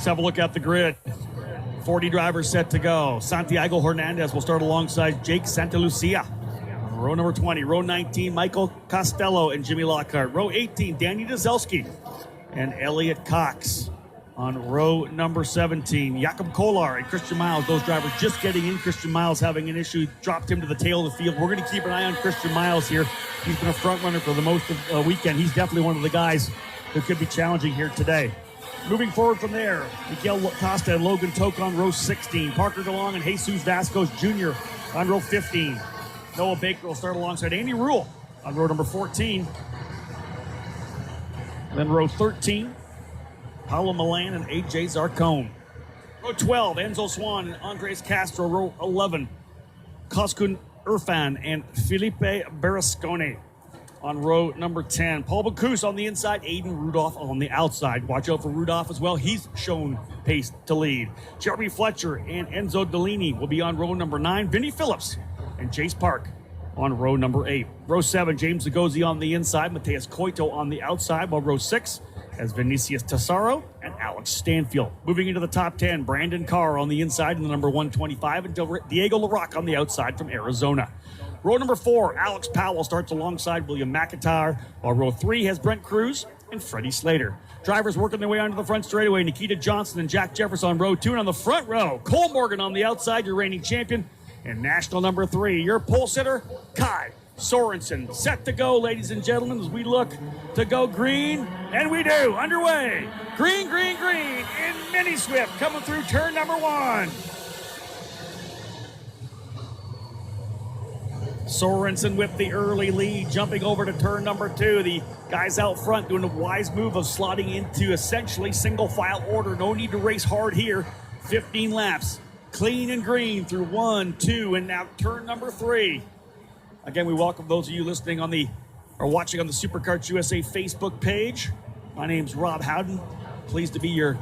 Let's have a look at the grid. 40 drivers set to go. Santiago Hernandez will start alongside Jake Santa Lucia. Row number 20, row 19, Michael Costello and Jimmy Lockhart. Row 18, Danny Dzelski and Elliot Cox. On row number 17, Jakob Kolar and Christian Miles. Those drivers just getting in. Christian Miles having an issue, dropped him to the tail of the field. We're going to keep an eye on Christian Miles here. He's been a front runner for the most of the weekend. He's definitely one of the guys who could be challenging here today. Moving forward from there, Miguel Costa and Logan Toke on row 16. Parker DeLong and Jesus Vasquez Jr. on row 15. Noah Baker will start alongside Andy Rule on row number 14. Then row 13, Paulo Milan and AJ Zarcone. Row 12, Enzo Swan and Andres Castro. Row 11, Koskun Irfan and Felipe Berlusconi. On row number 10, Paul Bacus on the inside, Aiden Rudolph on the outside. Watch out for Rudolph as well. He's shown pace to lead. Jeremy Fletcher and Enzo Delaney will be on row number 9. Vinnie Phillips and Chase Park on row number 8. Row 7, James Zagozi on the inside, Mateus Coito on the outside, while row 6 has Vinicius Tesaro and Alex Stanfield. Moving into the top 10, Brandon Carr on the inside in the number 125, and Diego LaRocque on the outside from Arizona. Row number 4, Alex Powell starts alongside William McIntyre, while row 3 has Brent Cruz and Freddie Slater. Drivers working their way onto the front straightaway, Nikita Johnson and Jack Jefferson on row 2, and on the front row, Cole Morgan on the outside, your reigning champion, and national number 3, your pole sitter, Kai Sorensen. Set to go, ladies and gentlemen, as we look to go green, and we do. Underway. Green, green, green in Mini Swift coming through turn number 1. Sorensen with the early lead, jumping over to turn number 2. The guys out front doing a wise move of slotting into essentially single file order. No need to race hard here. 15 laps, clean and green through 1, 2, and now turn number 3. Again, we welcome those of you listening on the or watching on the SuperCarts USA Facebook page. My name's Rob Howden. Pleased to be your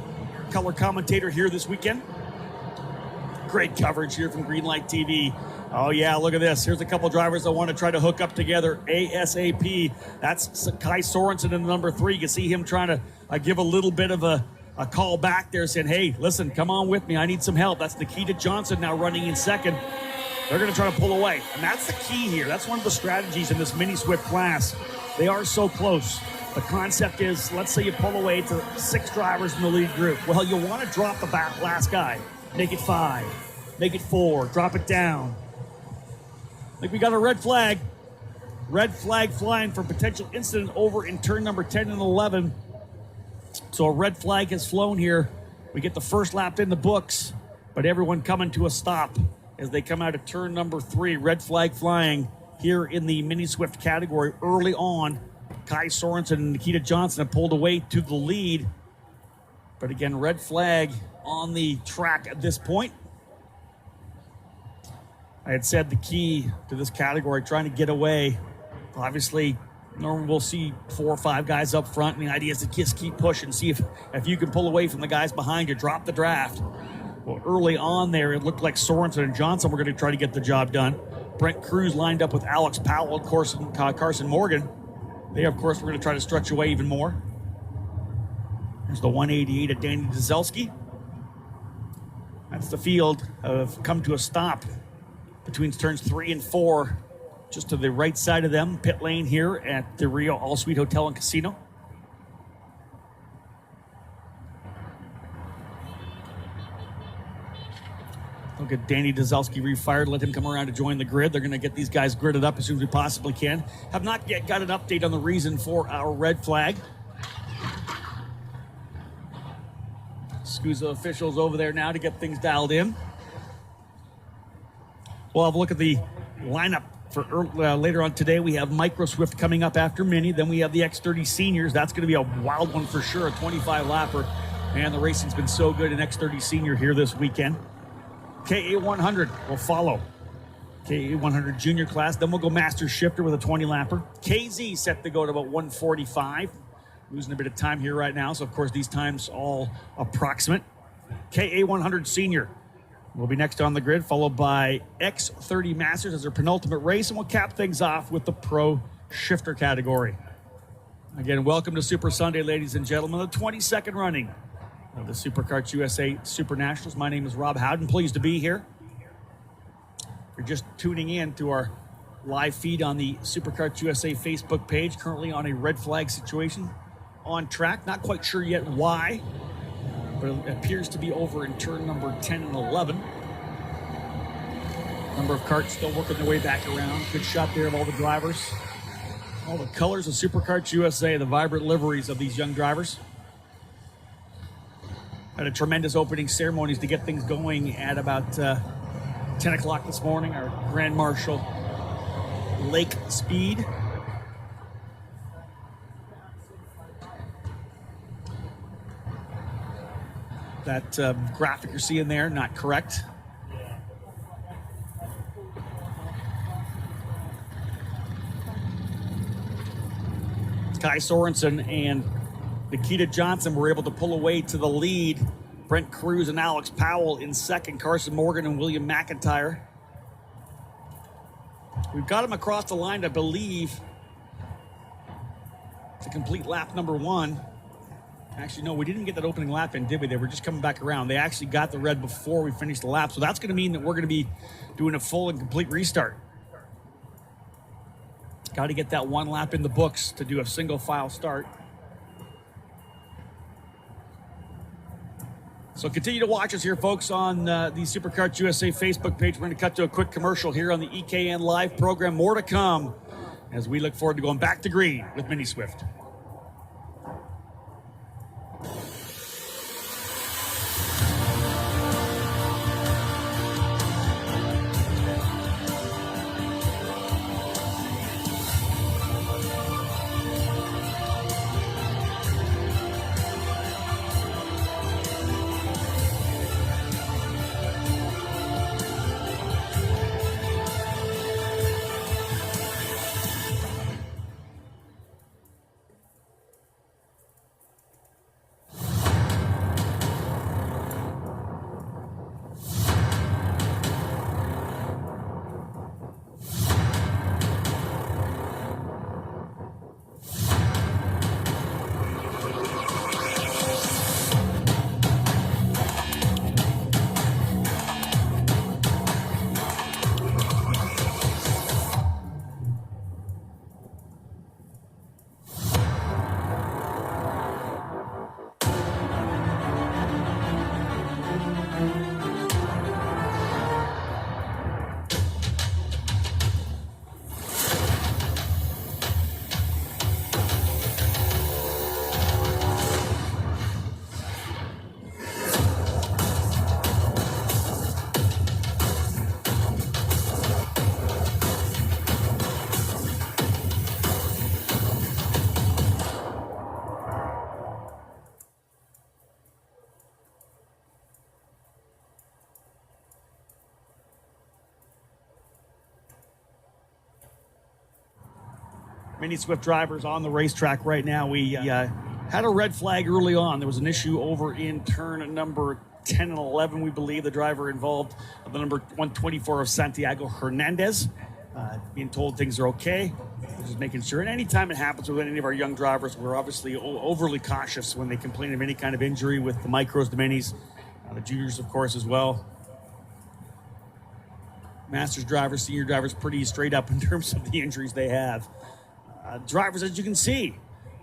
color commentator here this weekend. Great coverage here from Greenlight TV. Oh yeah, look at this. Here's a couple drivers that want to try to hook up together ASAP. That's Kai Sorensen in the number 3. You can see him trying to give a little bit of a call back there saying, hey, listen, come on with me. I need some help. That's Nikita Johnson now running in second. They're going to try to pull away. And that's the key here. That's one of the strategies in this Mini Swift class. They are so close. The concept is, let's say you pull away to 6 drivers in the lead group. Well, you'll want to drop the last guy. Make it 5. Make it 4. Drop it down. I think we got a red flag. Red flag flying for potential incident over in turn number 10 and 11. So a red flag has flown here. We get the first lap in the books, but everyone coming to a stop as they come out of turn number 3. Red flag flying here in the Mini Swift category early on. Kai Sorensen and Nikita Johnson have pulled away to the lead. But again, red flag on the track at this point. I had said the key to this category, trying to get away. Obviously, normally we'll see 4 or 5 guys up front, and the idea is to just keep pushing, see if you can pull away from the guys behind you, drop the draft. Well, early on there, it looked like Sorensen and Johnson were going to try to get the job done. Brent Cruz lined up with Alex Powell, of course, and Carson Morgan. They, of course, were going to try to stretch away even more. There's the 188 of Danny Dzelski. That's the field have come to a stop between turns 3 and 4, just to the right side of them, pit lane here at the Rio All Suite Hotel and Casino. Look at Danny Dzelski refired, let him come around to join the grid. They're going to get these guys gridded up as soon as we possibly can. Have not yet got an update on the reason for our red flag. SKUSA officials over there now to get things dialed in. We'll have a look at the lineup for later on today. We have Micro Swift coming up after Mini. Then we have the X30 Seniors. That's going to be a wild one for sure, a 25-lapper. Man, the racing's been so good in X30 Senior here this weekend. KA100 will follow. KA100 Junior class. Then we'll go Master Shifter with a 20-lapper. KZ set to go to about 145. Losing a bit of time here right now, so of course these times all approximate. KA100 Senior will be next on the grid, followed by X30 Masters as their penultimate race, and we'll cap things off with the Pro Shifter category. Again, welcome to Super Sunday, ladies and gentlemen, the 22nd running of the SuperKarts USA Super Nationals. My name is Rob Howden. Pleased to be here. You're just tuning in to our live feed on the SuperKarts USA Facebook page. Currently on a red flag situation on track. Not quite sure yet why, but it appears to be over in turn number 10 and 11. Number of carts still working their way back around. Good shot there of all the drivers. All the colors of SuperKarts USA, the vibrant liveries of these young drivers. Had a tremendous opening ceremonies to get things going at about 10 o'clock this morning. Our Grand Marshal Lake Speed. That graphic you're seeing there, not correct. Kai Sorensen and Nikita Johnson were able to pull away to the lead. Brent Cruz and Alex Powell in second. Carson Morgan and William McIntyre. We've got them across the line, I believe, to complete lap number 1. Actually, no, we didn't get that opening lap in, did we? They were just coming back around. They actually got the red before we finished the lap. So that's going to mean that we're going to be doing a full and complete restart. Got to get that one lap in the books to do a single file start. So continue to watch us here, folks, on the SuperKarts USA Facebook page. We're going to cut to a quick commercial here on the EKN Live program. More to come as we look forward to going back to green with Mini Swift. Mini Swift drivers on the racetrack right now. We had a red flag early on. There was an issue over in turn number 10 and 11, we believe. The driver involved, the number 124 of Santiago Hernandez, being told things are okay. We're just making sure. And anytime it happens with any of our young drivers, we're obviously overly cautious when they complain of any kind of injury with the micros, the minis, the juniors, of course, as well. Masters drivers, senior drivers, pretty straight up in terms of the injuries they have. Drivers, as you can see,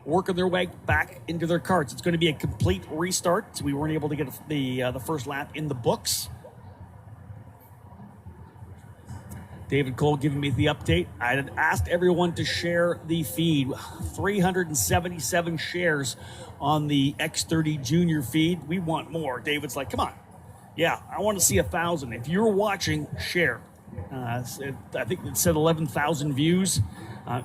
working their way back into their carts. It's going to be a complete restart. We weren't able to get the first lap in the books. David Cole giving me the update. I had asked everyone to share the feed. 377 shares on the X30 Junior feed. We want more. David's like, come on. Yeah, I want to see 1,000. If you're watching, share. I think it said 11,000 views.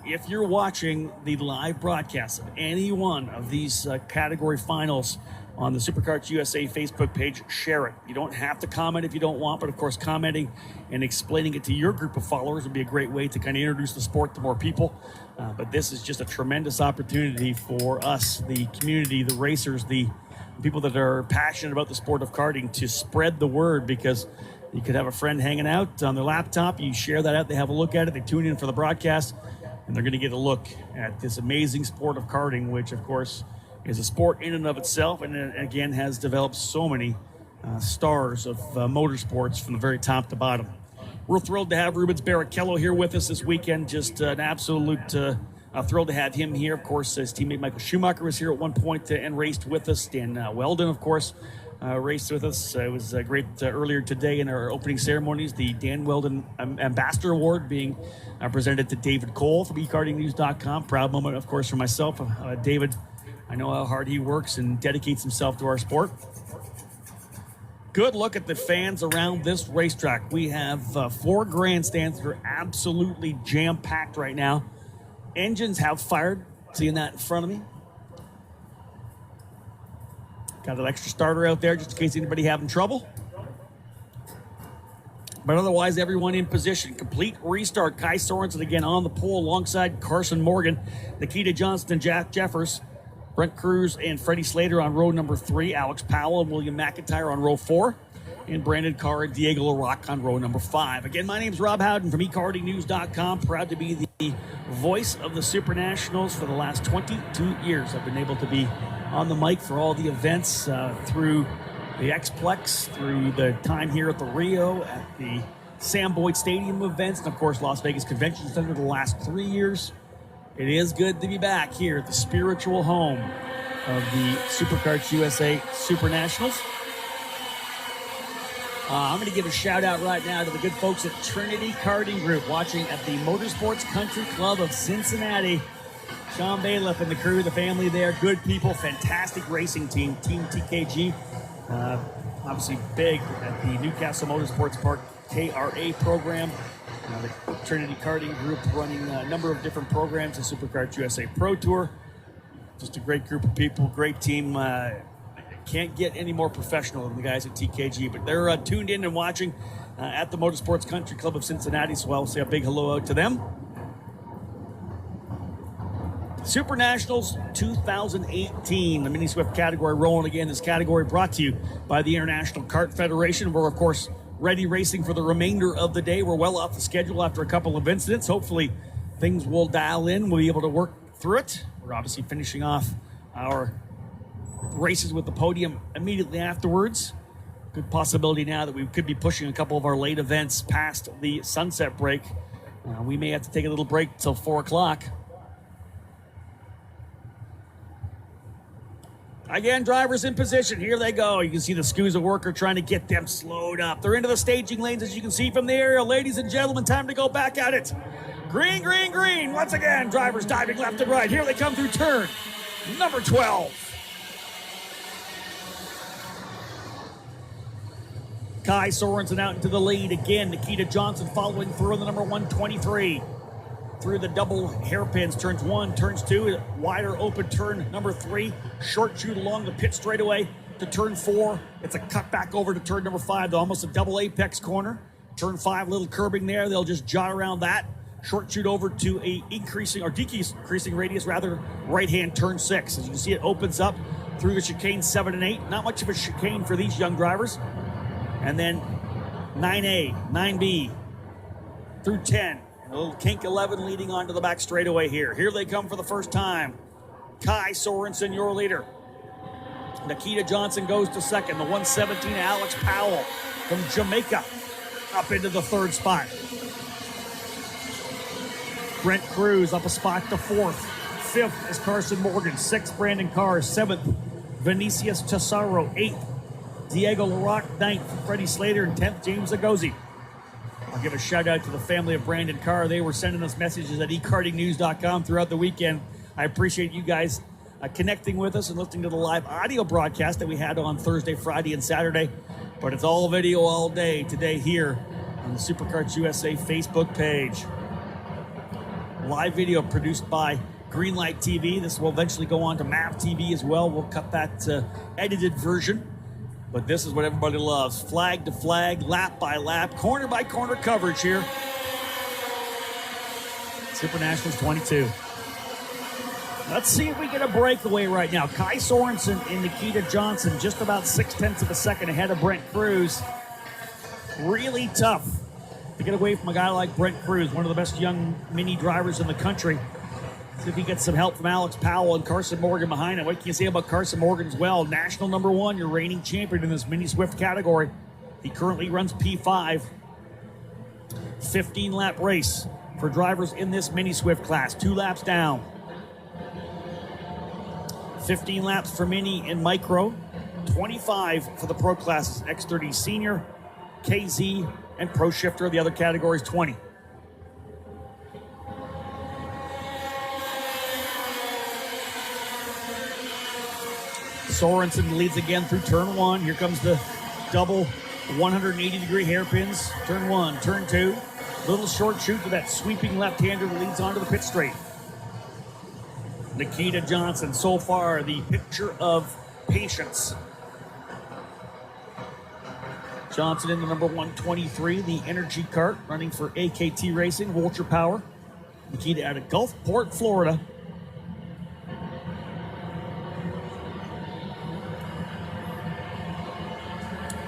If you're watching the live broadcast of any one of these category finals on the SuperKarts USA Facebook page, share it. You don't have to comment if you don't want, but of course commenting and explaining it to your group of followers would be a great way to kind of introduce the sport to more people. But this is just a tremendous opportunity for us, the community, the racers, the people that are passionate about the sport of karting, to spread the word, because you could have a friend hanging out on their laptop, you share that out, they have a look at it, they tune in for the broadcast, and they're going to get a look at this amazing sport of karting, which of course is a sport in and of itself, and again has developed so many stars of motorsports from the very top to bottom. We're thrilled to have Rubens Barrichello here with us this weekend. Just an absolute thrilled to have him here. Of course, his teammate Michael Schumacher was here at one point and raced with us. Dan Weldon, of course, raced with us. It was great earlier today in our opening ceremonies. The Dan Weldon Ambassador Award being presented to David Cole from eKartingNews.com. Proud moment, of course, for myself. David, I know how hard he works and dedicates himself to our sport. Good look at the fans around this racetrack. We have 4 grandstands that are absolutely jam-packed right now. Engines have fired. Seeing that in front of me. Got an extra starter out there just in case anybody having trouble. But otherwise, everyone in position. Complete restart. Kai Sorensen again on the pole alongside Carson Morgan, Nikita Johnson and Jack Jeffers, Brent Cruz and Freddie Slater on row number 3, Alex Powell and William McIntyre on row 4, and Brandon Carr and Diego LaRocque on row number 5. Again, my name's Rob Howden from eKartingNews.com. Proud to be the voice of the Super Nationals for the last 22 years. I've been able to be on the mic for all the events through the X-Plex, through the time here at the Rio, at the Sam Boyd Stadium events, and of course Las Vegas Convention Center the last 3 years. It is good to be back here at the spiritual home of the SuperKarts USA Super Nationals. I'm going to give a shout out right now to the good folks at Trinity Karting Group watching at the Motorsports Country Club of Cincinnati. Sean Bailiff and the crew, the family there, good people, fantastic racing team, Team TKG. Obviously big at the Newcastle Motorsports Park KRA program. The Trinity Karting Group running a number of different programs, the SuperKarts USA Pro Tour. Just a great group of people, great team. Can't get any more professional than the guys at TKG, but they're tuned in and watching at the Motorsports Country Club of Cincinnati, so I'll say a big hello out to them. Super Nationals 2018, the Mini Swift category rolling again. This category brought to you by the International Kart Federation. We're, of course, ready racing for the remainder of the day. We're well off the schedule after a couple of incidents. Hopefully things will dial in. We'll be able to work through it. We're obviously finishing off our races with the podium immediately afterwards. Good possibility now that we could be pushing a couple of our late events past the sunset break. We may have to take a little break till 4 o'clock. Again, drivers in position. Here they go. You can see the SKUSA worker trying to get them slowed up. They're into the staging lanes, as you can see from the aerial. Ladies and gentlemen, time to go back at it. Green, green, green. Once again, drivers diving left and right. Here they come through turn number 12. Kai Sorensen out into the lead again. Nikita Johnson following through on the number 123. Through the double hairpins, turns 1, turns 2, wider open turn number 3, short shoot along the pit straightaway to turn 4. It's a cut back over to turn number 5, almost a double apex corner. Turn 5, little curbing there. They'll just jot around that. Short shoot over to a decreasing radius, rather, right-hand turn 6. As you can see, it opens up through the chicane 7 and 8. Not much of a chicane for these young drivers. And then 9A, 9B, through 10. A little kink 11 leading onto the back straightaway here. Here they come for the first time. Kai Sorensen, your leader. Nikita Johnson goes to second. The 117, Alex Powell from Jamaica, up into the 3rd spot. Brent Cruz up a spot to 4th. 5th is Carson Morgan. 6th, Brandon Carr. 7th, Vinicius Tesaro. 8th, Diego LaRocque. 9th, Freddie Slater. And 10th, James Agozi. I'll give a shout out to the family of Brandon Carr. They were sending us messages at eKartingNews.com throughout the weekend. I appreciate you guys connecting with us and listening to the live audio broadcast that we had on Thursday, Friday, and Saturday. But it's all video all day today here on the SuperKarts USA Facebook page. Live video produced by Greenlight TV. This will eventually go on to MAV TV as well. We'll cut that edited version. But this is what everybody loves. Flag to flag, lap by lap, corner by corner coverage here. Super Nationals 22. Let's see if we get a breakaway right now. Kai Sorensen and Nikita Johnson just about 0.6 of a second ahead of Brent Cruz. Really tough to get away from a guy like Brent Cruz, one of the best young mini drivers in the country. See if he gets some help from Alex Powell and Carson Morgan behind him. What can you say about Carson Morgan as well? National number 1, your reigning champion in this mini Swift category. He currently runs P5. 15-lap race for drivers in this mini Swift class. 2 laps down. 15 laps for mini and micro. 25 for the pro classes. X30 Senior, KZ, and Pro Shifter. The other categories, 20. Sorensen leads again through turn 1. Here comes the double 180-degree hairpins. Turn 1, turn 2. Little short shoot to that sweeping left-hander that leads onto the pit straight. Nikita Johnson, so far, the picture of patience. Johnson in the number 123, the Energy Cart, running for AKT Racing, Vulture Power. Nikita out of Gulfport, Florida.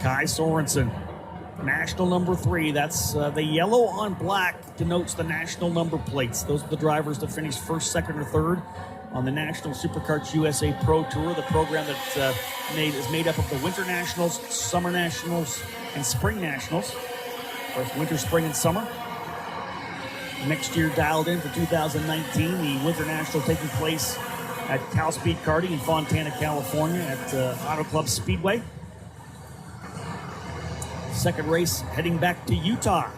Kai Sorensen, national number 3. That's the yellow on black denotes the national number plates. Those are the drivers that finish first, second, or third on the National Supercarts USA Pro Tour, the program that is made up of the Winter Nationals, Summer Nationals, and Spring Nationals. Of course, winter, spring, and summer. Next year dialed in for 2019, the Winter National taking place at Cal Speed Karting in Fontana, California at Auto Club Speedway. Second race heading back to Utah,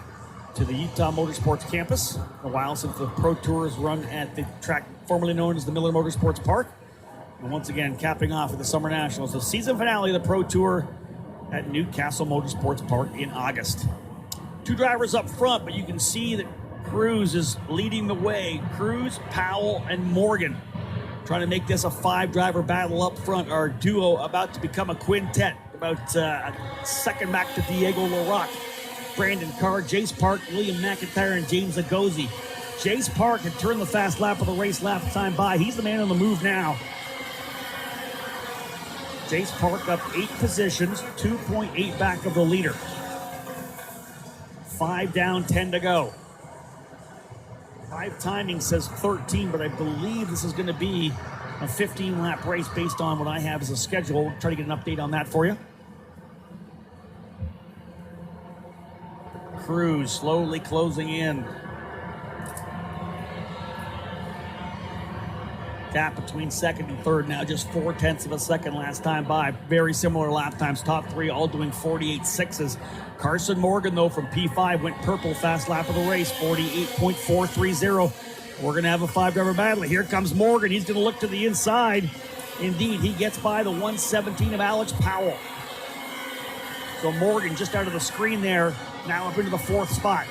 to the Utah Motorsports campus. A while since the Pro Tour has run at the track formerly known as the Miller Motorsports Park. And once again, capping off with the Summer Nationals, the season finale of the Pro Tour at Newcastle Motorsports Park in August. 2 drivers up front, but you can see that Cruz is leading the way. Cruz, Powell, and Morgan trying to make this a 5-driver battle up front. Our duo about to become a quintet. About a second back to Diego Larocque, Brandon Carr, Jace Park, William McIntyre, and James Agozi. Jace Park had turned the fast lap of the race last time by. He's the man on the move now. Jace Park up 8 positions, 2.8 back of the leader. 5 down, 10 to go. 5 timing says 13, but I believe this is going to be a 15-lap race based on what I have as a schedule. We'll try to get an update on that for you. Cruz slowly closing in. Gap between second and third now just 0.4 of a second last time by. Very similar lap times. Top 3 all doing 48.6s. Carson Morgan, though, from P5 went purple fast lap of the race, 48.430. We're going to have a 5-driver battle. Here comes Morgan. He's going to look to the inside. Indeed, he gets by the 117 of Alex Powell. So Morgan just out of the screen there, now up into the 4th spot.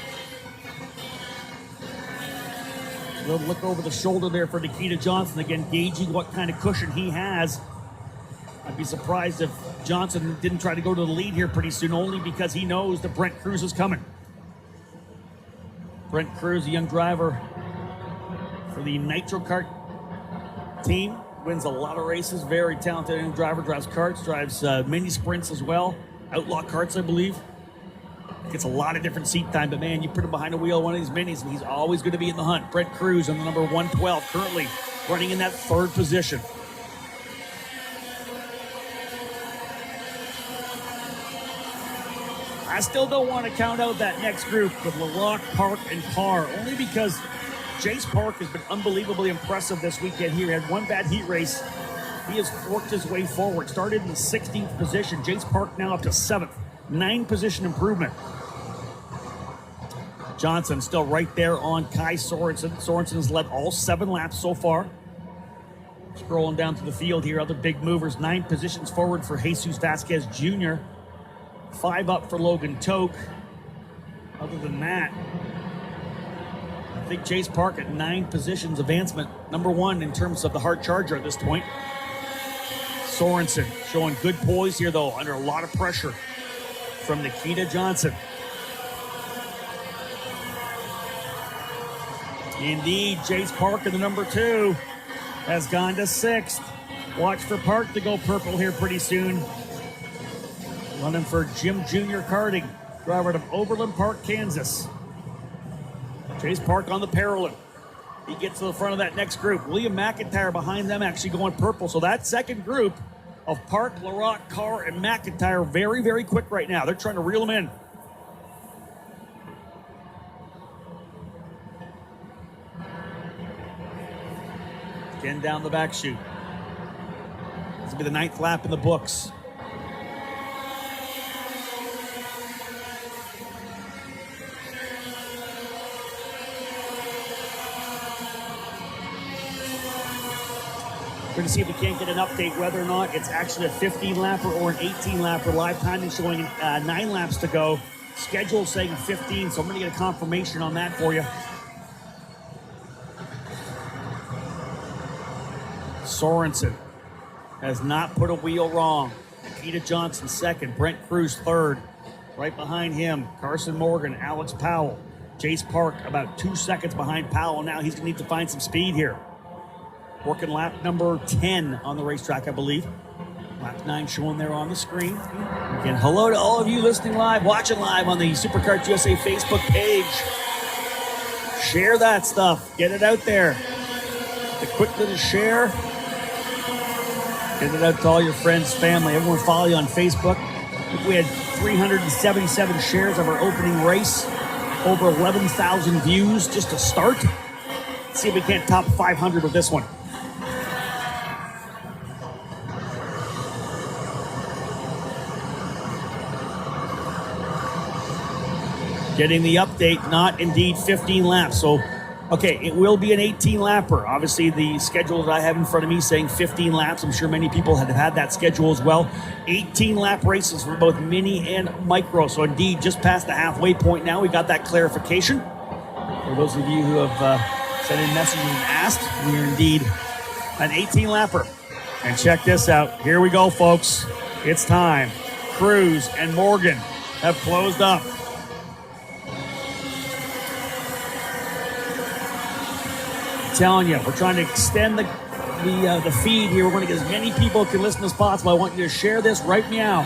A little look over the shoulder there for Nikita Johnson, again gauging what kind of cushion he has. I'd be surprised if Johnson didn't try to go to the lead here pretty soon, only because he knows that Brent Cruz is coming. Brent Cruz, a young driver for the Nitro Kart team, wins a lot of races, very talented young driver, drives karts, drives mini sprints as well. Outlaw karts, I believe. Gets a lot of different seat time, but man, you put him behind the wheel of one of these minis, and he's always going to be in the hunt. Brent Cruz on the number 112, currently running in that 3rd position. I still don't want to count out that next group with Larocque, Park, and Carr, only because Jace Park has been unbelievably impressive this weekend here. He had 1 bad heat race. He has worked his way forward. Started in the 16th position. Jace Park now up to 7th. 9-position improvement. Johnson still right there on Kai Sorensen. Sorensen has led all 7 laps so far. Scrolling down to the field here, other big movers. 9 positions forward for Jesus Vasquez Jr. 5 up for Logan Toke. Other than that, I think Jace Park at 9 positions advancement. Number 1 in terms of the hard charger at this point. Sorensen showing good poise here, though, under a lot of pressure from Nikita Johnson. Indeed, Jace Park in the number 2 has gone to 6th. Watch for Park to go purple here pretty soon. Running for Jim Jr. Karting, driver out of Overland Park, Kansas. Jace Park on the Paralympic. he gets to the front of that next group. William McIntyre behind them actually going purple. So that second group of Park, Larocque, Carr, and McIntyre very, very quick right now. They're trying to reel them in. Again down the back chute. This will be the 9th lap in the books. We're going to see if we can't get an update whether or not it's actually a 15-lapper or an 18-lapper. Live timing showing 9 laps to go. Schedule saying 15, so I'm going to get a confirmation on that for you. Sorensen has not put a wheel wrong. Nikita Johnson second, Brent Cruz third. Right behind him, Carson Morgan, Alex Powell. Jace Park about 2 seconds behind Powell. Now he's going to need to find some speed here. Working lap number 10 on the racetrack, I believe. Lap 9 showing there on the screen. Again, hello to all of you listening live, watching live on the SuperCarts USA Facebook page. Share that stuff. Get it out there. The quick little share. Get it out to all your friends, family. Everyone follow you on Facebook. I think we had 377 shares of our opening race. Over 11,000 views just to start. Let's see if we can't top 500 with this one. Getting the update, not indeed 15 laps. So, okay, it will be an 18-lapper. Obviously, the schedule that I have in front of me saying 15 laps. I'm sure many people have had that schedule as well. 18-lap races for both mini and micro. So, indeed, just past the halfway point now. We got that clarification. For those of you who have sent in messages and asked, we are indeed an 18-lapper. And check this out. Here we go, folks. It's time. Cruz and Morgan have closed up. Telling you, we're trying to extend the feed here. We're going to get as many people who can listen as possible. I want you to share this right now.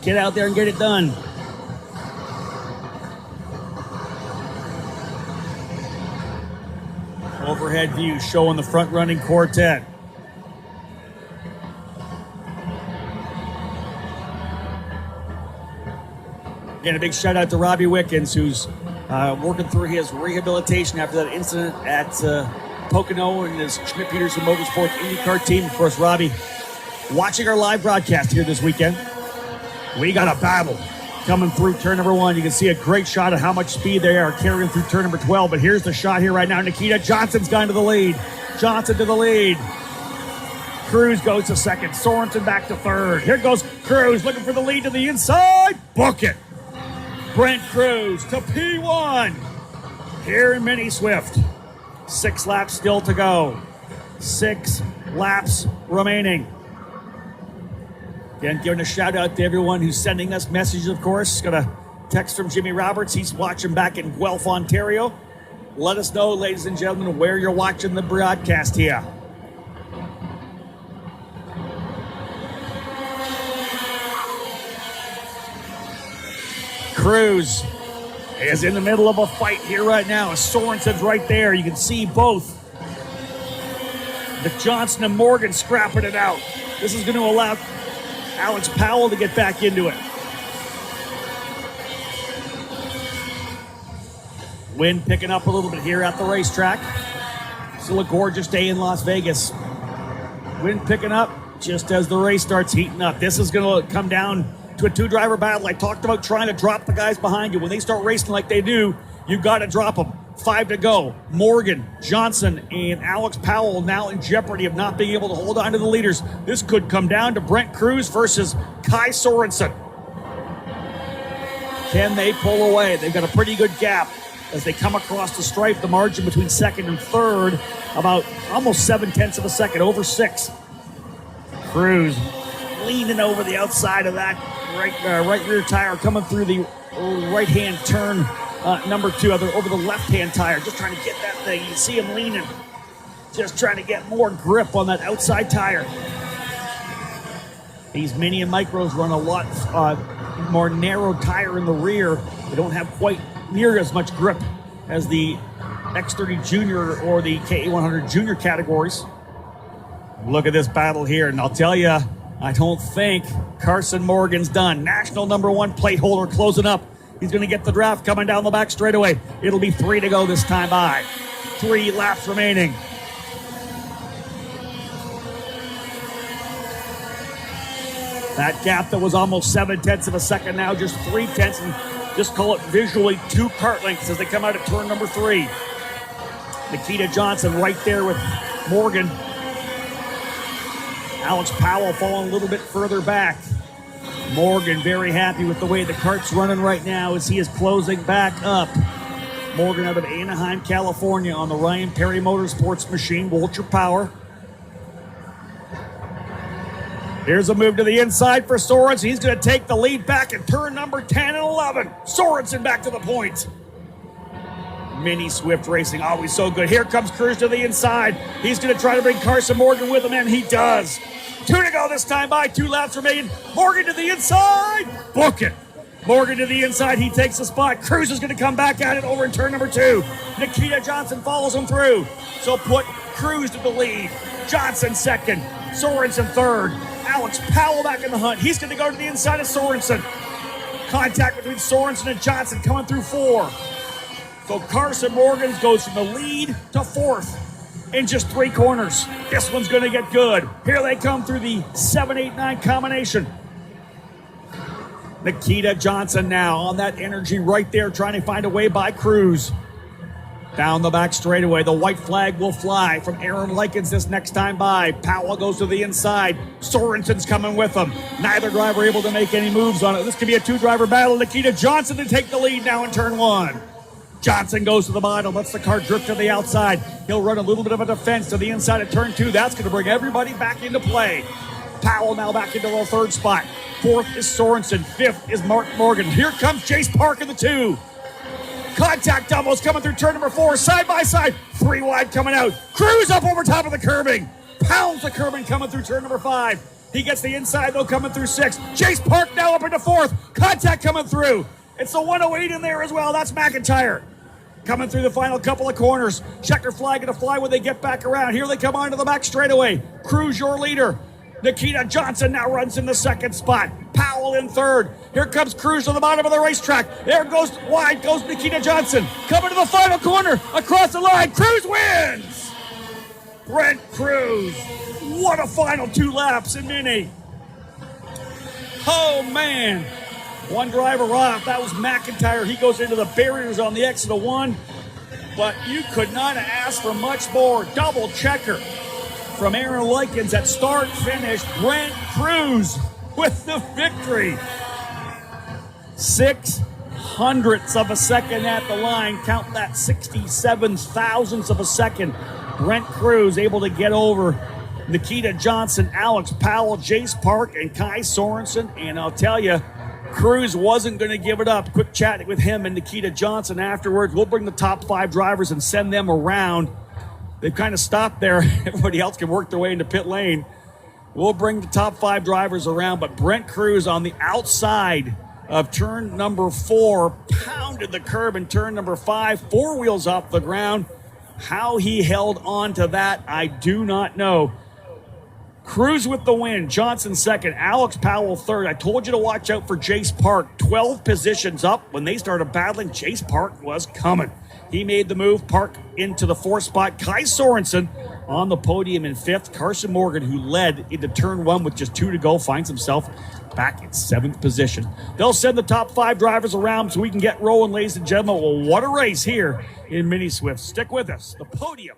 Get out there and get it done. Overhead view showing the front running quartet. Again, a big shout out to Robbie Wickens, who's working through his rehabilitation after that incident at Pocono and his Schmidt-Peterson Motorsports IndyCar team. Of course, Robbie, watching our live broadcast here this weekend. We got a battle coming through turn number 1. You can see a great shot of how much speed they are carrying through turn number 12. But here's the shot here right now. Nikita Johnson's gone to the lead. Johnson to the lead. Cruz goes to second. Sorensen back to third. Here goes Cruz looking for the lead to the inside. Book it. Brent Cruz to P1 here in Mini Swift. 6 laps still to go. 6 laps remaining. Again, giving a shout out to everyone who's sending us messages, of course. Got a text from Jimmy Roberts. He's watching back in Guelph, Ontario. Let us know, ladies and gentlemen, where you're watching the broadcast here. Cruz is in the middle of a fight here right now. Sorensen's right there. You can see both the Johnson and Morgan scrapping it out. This is going to allow Alex Powell to get back into it. Wind picking up a little bit here at the racetrack. Still a gorgeous day in Las Vegas. Wind picking up just as the race starts heating up. This is going to come down to a 2-driver battle. I talked about trying to drop the guys behind you. When they start racing like they do, you've got to drop them. 5 to go. Morgan, Johnson, and Alex Powell now in jeopardy of not being able to hold on to the leaders. This could come down to Brent Cruz versus Kai Sorensen. Can they pull away? They've got a pretty good gap as they come across the stripe. The margin between second and third, about almost 7/10 of a second, over 6. Cruz leaning over the outside of that right rear tire, coming through the right-hand turn number 2, over the left-hand tire, just trying to get that thing. You see him leaning, just trying to get more grip on that outside tire. These mini and micros run a lot more narrow tire in the rear. They don't have quite near as much grip as the X30 Junior or the KA100 Junior categories. Look at this battle here, and I'll tell you, I don't think Carson Morgan's done. National #1 plate holder closing up. He's going to get the draft coming down the back straightaway. It'll be 3 to go this time by. 3 laps remaining. That gap that was almost 7/10 of a second, now just 3/10, and just call it visually 2 kart lengths as they come out at turn number 3. Nikita Johnson right there with Morgan. Alex Powell falling a little bit further back. Morgan very happy with the way the kart's running right now as he is closing back up. Morgan out of Anaheim, California on the Ryan Perry Motorsports machine, Vulture Power. Here's a move to the inside for Sorensen. He's going to take the lead back in turn number 10 and 11. Sorensen back to the point. Mini Swift Racing, always so good. Here comes Cruz to the inside. He's going to try to bring Carson Morgan with him, and he does. 2 to go this time by, 2 laps remaining. Morgan to the inside. Book it. Morgan to the inside. He takes the spot. Cruz is going to come back at it over in turn number 2. Nikita Johnson follows him through. So put Cruz to the lead. Johnson second. Sorensen third. Alex Powell back in the hunt. He's going to go to the inside of Sorensen. Contact between Sorensen and Johnson coming through 4. So Carson Morgan goes from the lead to 4th in just 3 corners. This one's going to get good. Here they come through the 7-8-9 combination. Nikita Johnson now on that energy right there, trying to find a way by Cruz. Down the back straightaway, the white flag will fly from Aaron Likens this next time by. Powell goes to the inside. Sorensen's coming with him. Neither driver able to make any moves on it. This could be a 2-driver battle. Nikita Johnson to take the lead now in turn 1. Johnson goes to the bottom, lets the car drift to the outside. He'll run a little bit of a defense to the inside of turn 2. That's going to bring everybody back into play. Powell now back into the 3rd spot. 4th is Sorensen. 5th is Mark Morgan. Here comes Jace Park in the 2. Contact doubles coming through turn number 4. Side by side. 3 wide coming out. Cruz up over top of the curbing. Pounds the curbing coming through turn number 5. He gets the inside though coming through 6. Jace Park now up into 4th. Contact coming through. It's the 108 in there as well. That's McIntyre. Coming through the final couple of corners. Checker flag going to fly when they get back around. Here they come onto the back straightaway. Cruz your leader. Nikita Johnson now runs in the 2nd spot. Powell in 3rd. Here comes Cruz to the bottom of the racetrack. There goes wide, goes Nikita Johnson. Coming to the final corner, across the line. Cruz wins! Brent Cruz. What a final 2 laps in Mini. Oh, man. 1 driver off. That was McIntyre. He goes into the barriers on the exit of 1. But you could not have asked for much more. Double checker from Aaron Likens at start finish. Brent Cruz with the victory. 0.06 of a second at the line. Count that, 67 thousandths of a second. Brent Cruz able to get over Nikita Johnson, Alex Powell, Jace Park, and Kai Sorensen. And I'll tell you, Cruz wasn't going to give it up. Quick chat with him and Nikita Johnson afterwards. We'll bring the top 5 drivers and send them around. They've kind of stopped there. Everybody else can work their way into pit lane. We'll bring the top 5 drivers around, but Brent Cruz on the outside of turn number 4 pounded the curb in turn number 5, 4 wheels off the ground. How he held on to that, I do not know. Cruz with the win, Johnson 2nd, Alex Powell 3rd. I told you to watch out for Jace Park. 12 positions up. When they started battling, Jace Park was coming. He made the move. Park into the 4th spot. Kai Sorensen on the podium in 5th. Carson Morgan, who led into turn 1 with just 2 to go, finds himself back in 7th position. They'll send the top 5 drivers around so we can get rolling, ladies and gentlemen. Well, what a race here in Mini Swift. Stick with us. The podium